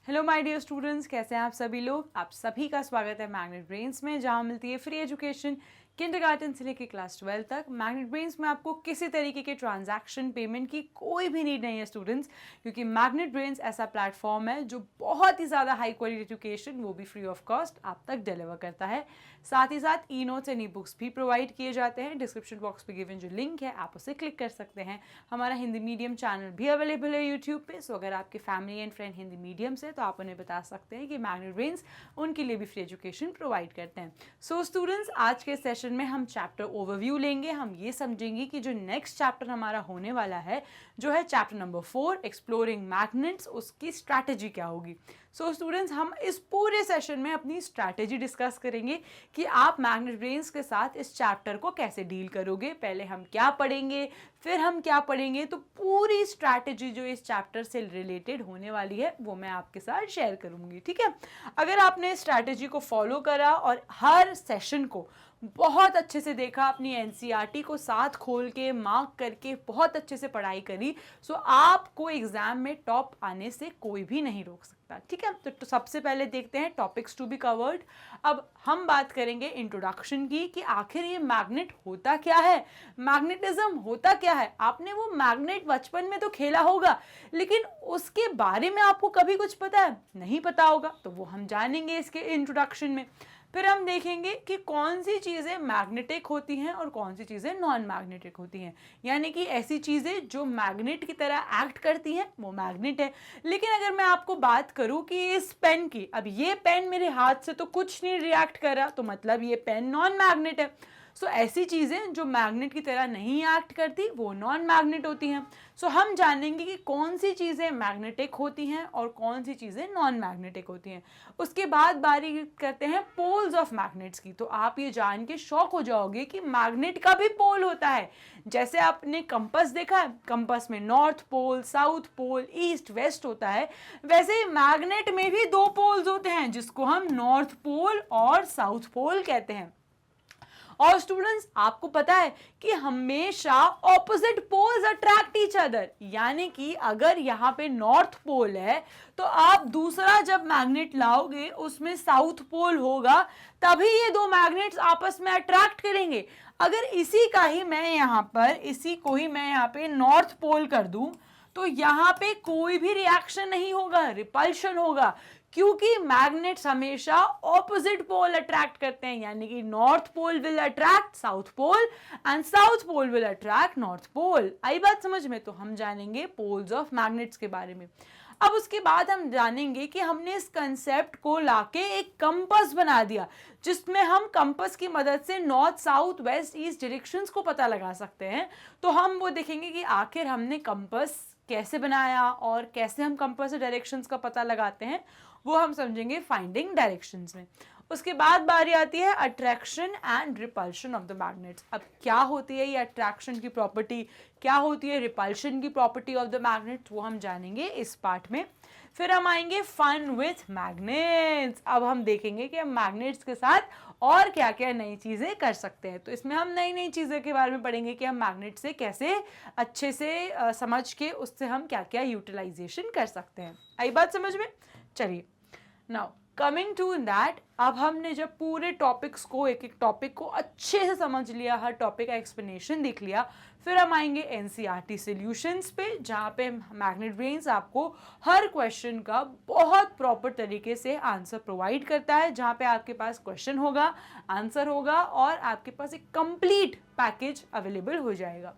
Hello my dear students, कैसे हैं आप सभी लोग। आप सभी का स्वागत है मैग्नेट ब्रेन्स में, जहां मिलती है फ्री एजुकेशन किंडरगार्टन से लेकर क्लास 12 तक। मैग्नेट ब्रेन्स में आपको किसी तरीके के ट्रांजैक्शन पेमेंट की कोई भी नीड नहीं है स्टूडेंट्स, क्योंकि मैग्नेट ब्रेन्स ऐसा प्लेटफॉर्म है जो बहुत ही ज़्यादा हाई क्वालिटी एजुकेशन, वो भी फ्री ऑफ कॉस्ट, आप तक डिलीवर करता है। साथ ही साथ e notes and e books भी प्रोवाइड किए जाते हैं। डिस्क्रिप्शन बॉक्स पे गिवन जो लिंक है आप उसे क्लिक कर सकते हैं। हमारा हिंदी मीडियम चैनल भी अवेलेबल है यूट्यूब पे, सो अगर आपके family and friend Hindi medium से तो आप उन्हें बता सकते हैं कि मैग्नेट ब्रेन्स उनके लिए भी फ्री एजुकेशन प्रोवाइड करते हैं। सो स्टूडेंट्स, आज के सेशन में हम चैप्टर ओवरव्यू लेंगे। हम ये समझेंगे कि जो नेक्स्ट चैप्टर हमारा होने वाला है, जो है चैप्टर नंबर 4 एक्सप्लोरिंग मैग्नेट्स, उसकी स्ट्रैटेजी क्या होगी। सो स्टूडेंट्स, हम इस पूरे सेशन में अपनी स्ट्रैटेजी डिस्कस करेंगे कि आप मैग्नेट ब्रेन्स के साथ इस चैप्टर को कैसे डील करोगे। पहले हम क्या पढ़ेंगे, फिर हम क्या पढ़ेंगे, तो पूरी स्ट्रैटेजी जो इस चैप्टर से रिलेटेड होने वाली है वो मैं आपके साथ शेयर करूंगी। ठीक है, अगर आपने स्ट्रैटेजी को फॉलो करा और हर सेशन को बहुत अच्छे से देखा, अपनी एनसीईआरटी को साथ खोल के मार्क करके बहुत अच्छे से पढ़ाई करी, सो आपको एग्जाम में टॉप आने से कोई भी नहीं रोक सकता। ठीक है, तो सबसे पहले देखते हैं टॉपिक्स टू बी कवर्ड। अब हम बात करेंगे इंट्रोडक्शन की कि आखिर ये मैग्नेट होता क्या है, मैग्नेटिज्म होता क्या है। आपने वो मैग्नेट बचपन में तो खेला होगा, लेकिन उसके बारे में आपको कभी कुछ पता है, नहीं पता होगा, तो वो हम जानेंगे इसके इंट्रोडक्शन में। फिर हम देखेंगे कि कौन सी चीज़ें मैग्नेटिक होती हैं और कौन सी चीज़ें नॉन मैग्नेटिक होती हैं, यानी कि ऐसी चीज़ें जो मैग्नेट की तरह एक्ट करती हैं वो मैग्नेट है। लेकिन अगर मैं आपको बात करूं कि इस पेन की, अब ये पेन मेरे हाथ से तो कुछ नहीं रिएक्ट कर रहा, तो मतलब ये पेन नॉन मैग्नेट है। सो ऐसी चीज़ें जो मैग्नेट की तरह नहीं एक्ट करती वो नॉन मैग्नेट होती हैं। सो हम जानेंगे कि कौन सी चीज़ें मैग्नेटिक होती हैं और कौन सी चीज़ें नॉन मैग्नेटिक होती हैं। उसके बाद बारी करते हैं पोल्स ऑफ मैग्नेट्स की। तो आप ये जान के शॉक हो जाओगे कि मैग्नेट का भी पोल होता है। जैसे आपने कंपास देखा है, कंपास में north pole, south pole, east west होता है, वैसे ही मैग्नेट में भी दो पोल्स होते हैं जिसको हम नॉर्थ पोल और साउथ पोल कहते हैं। और स्टूडेंट्स, आपको पता है कि हमेशा opposite poles attract each other, यानी कि अगर यहाँ पे नॉर्थ पोल है तो आप दूसरा जब मैग्नेट लाओगे उसमें साउथ पोल होगा, तभी ये दो मैग्नेट्स आपस में अट्रैक्ट करेंगे। अगर इसी का ही मैं यहाँ पर, इसी को ही मैं यहाँ पे नॉर्थ पोल कर दूं, तो यहाँ पे कोई भी रिएक्शन नहीं होगा, रिपल्शन होगा, क्योंकि मैग्नेट्स हमेशा ऑपोजिट पोल अट्रैक्ट करते हैं, यानी कि north pole will attract south pole and south pole will attract north pole. आई बात समझ में। तो हम जानेंगे पोल्स ऑफ मैग्नेट्स के बारे में। अब उसके बाद हम जानेंगे कि हमने इस कंसेप्ट को लाके एक कंपास बना दिया, जिसमें हम कंपास की मदद से north south west east directions को पता लगा सकते हैं। तो हम वो देखेंगे कि आखिर हमने कंपास कैसे बनाया और कैसे हम कंपास से डायरेक्शंस का पता लगाते हैं, वो हम समझेंगे फाइंडिंग डायरेक्शंस में। उसके बाद बारी आती है attraction and repulsion of the magnets. अब क्या होती है ये अट्रैक्शन की प्रॉपर्टी, क्या होती है रिपल्शन की प्रॉपर्टी ऑफ द मैग्नेट्स, वो हम जानेंगे इस पार्ट में। फिर हम आएंगे फन विथ मैग्नेट्स। अब हम देखेंगे कि हम मैग्नेट्स के साथ और क्या क्या नई चीज़ें कर सकते हैं। तो इसमें हम नई नई चीज़ों के बारे में पढ़ेंगे कि हम मैग्नेट से कैसे अच्छे से समझ के उससे हम क्या क्या यूटिलाइजेशन कर सकते हैं। आई बात समझ में। चलिए, नाउ कमिंग टू दैट, अब हमने जब पूरे टॉपिक्स को, एक एक टॉपिक को अच्छे से समझ लिया, हर टॉपिक का एक्सप्लेनेशन देख लिया, फिर हम आएंगे एनसीईआरटी सॉल्यूशंस पे, जहाँ पे मैग्नेट ब्रेन्स आपको हर क्वेश्चन का बहुत प्रॉपर तरीके से आंसर प्रोवाइड करता है, जहाँ पे आपके पास क्वेश्चन होगा, आंसर होगा और आपके पास एक कंप्लीट पैकेज अवेलेबल हो जाएगा।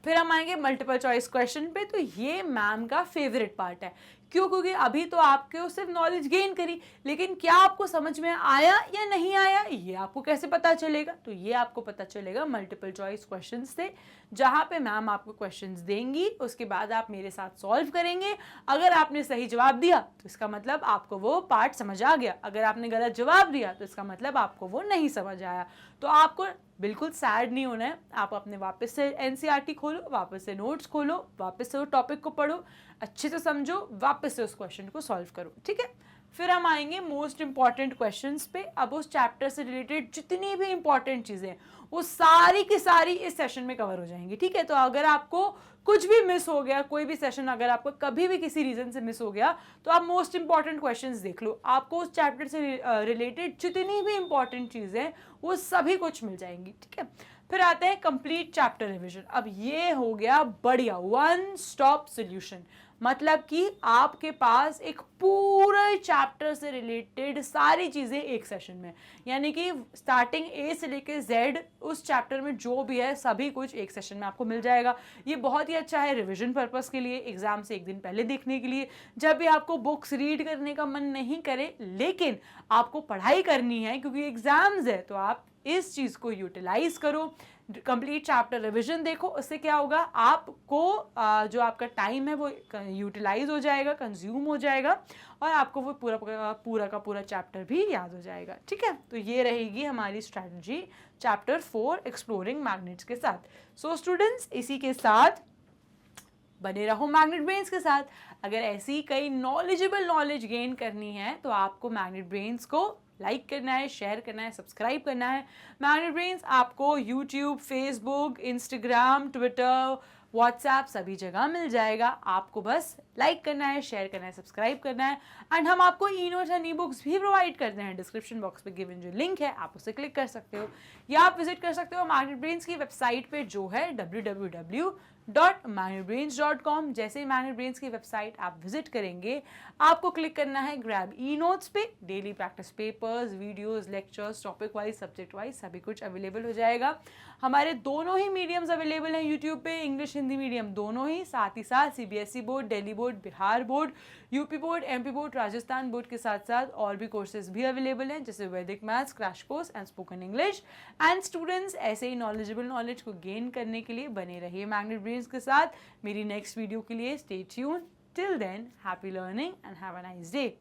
फिर हम आएंगे मल्टीपल चॉइस क्वेश्चन पे। तो ये मैम का फेवरेट पार्ट है, क्यों? क्योंकि अभी तो आपके सिर्फ नॉलेज गेन करी, लेकिन क्या आपको समझ में आया या नहीं आया ये आपको कैसे पता चलेगा? तो ये आपको पता चलेगा मल्टीपल चॉइस क्वेश्चन से, जहाँ पे मैम आपको क्वेश्चंस देंगी, उसके बाद आप मेरे साथ सॉल्व करेंगे। अगर आपने सही जवाब दिया तो इसका मतलब आपको वो पार्ट समझ आ गया, अगर आपने गलत जवाब दिया तो इसका मतलब आपको वो नहीं समझ आया। तो आपको बिल्कुल सैड नहीं होना है, आप अपने वापस से एनसीईआरटी खोलो, वापस से नोट्स खोलो, वापस से वो टॉपिक को पढ़ो, अच्छे से समझो, वापस से उस क्वेश्चन को सॉल्व करो, ठीक है। फिर हम आएंगे मोस्ट इंपॉर्टेंट क्वेश्चंस पे। अब उस चैप्टर से रिलेटेड जितनी भी इंपॉर्टेंट चीज़ें हैं वो सारी की सारी इस सेशन में कवर हो जाएंगी, ठीक है। तो अगर आपको कुछ भी मिस हो गया, कोई भी सेशन अगर आपको कभी भी किसी रीजन से मिस हो गया, तो आप मोस्ट इंपॉर्टेंट क्वेश्चंस देख लो, आपको उस चैप्टर से रिलेटेड जितनी भी इंपॉर्टेंट चीज़ें हैं वो सभी कुछ मिल जाएंगी, ठीक है। फिर आते हैं कंप्लीट चैप्टर रिवीजन। अब ये हो गया बढ़िया वन स्टॉप सोल्यूशन, मतलब कि आपके पास एक पूरे चैप्टर से रिलेटेड सारी चीज़ें एक सेशन में, यानी कि स्टार्टिंग ए से लेकर जेड उस चैप्टर में जो भी है सभी कुछ एक सेशन में आपको मिल जाएगा। ये बहुत ही अच्छा है रिवीजन पर्पस के लिए, एग्जाम से एक दिन पहले देखने के लिए, जब भी आपको बुक्स रीड करने का मन नहीं करे लेकिन आपको पढ़ाई करनी है क्योंकि एग्जाम्स है, तो आप इस चीज़ को यूटिलाइज करो, कंप्लीट चैप्टर रिवीजन देखो। उससे क्या होगा, आपको जो आपका टाइम है वो यूटिलाइज हो जाएगा, कंज्यूम हो जाएगा, और आपको वो पूरा का पूरा चैप्टर भी याद हो जाएगा, ठीक है। तो ये रहेगी हमारी स्ट्रैटेजी चैप्टर 4 एक्सप्लोरिंग मैग्नेट्स के साथ। सो स्टूडेंट्स, इसी के साथ बने रहो मैग्नेट ब्रेन्स के साथ। अगर ऐसी कई नॉलेजेबल नॉलेज गेन करनी है तो आपको मैग्नेट ब्रेन्स को लाइक करना है, शेयर करना है, सब्सक्राइब करना है। मैग्नेट ब्रेन्स आपको YouTube, Facebook, Instagram, Twitter, WhatsApp सभी जगह मिल जाएगा। आपको बस लाइक करना है, शेयर करना है, सब्सक्राइब करना है। एंड हम आपको e notes and e books भी प्रोवाइड करते हैं। डिस्क्रिप्शन बॉक्स में गिवन जो लिंक है आप उसे क्लिक कर सकते हो, या आप विजिट कर सकते हो मैग्नेट ब्रेन्स की वेबसाइट पे जो है www.magnetbrains.com। जैसे ही मैग्नेट ब्रेन्स की वेबसाइट आप विजिट करेंगे, आपको क्लिक करना है ग्रैब ई नोट्स पे। Daily practice papers, videos, lectures, topic wise, subject wise सभी कुछ अवेलेबल हो जाएगा। हमारे दोनों ही मीडियम्स अवेलेबल हैं यूट्यूब पे, इंग्लिश हिंदी मीडियम दोनों ही, साथ ही साथ CBSE board, Delhi board, Bihar board, UP board, MP board, Rajasthan board के साथ साथ और भी कोर्सेज भी अवेलेबल हैं, जैसे वैदिक maths, crash course and spoken English. And students, ऐसे ही नॉलेजेबल नॉलेज को गेन करने के लिए बने रहिए मैग्नेट ब्रेन्स के साथ। मेरी नेक्स्ट वीडियो के लिए stay tuned. Till then, happy learning and have a nice day.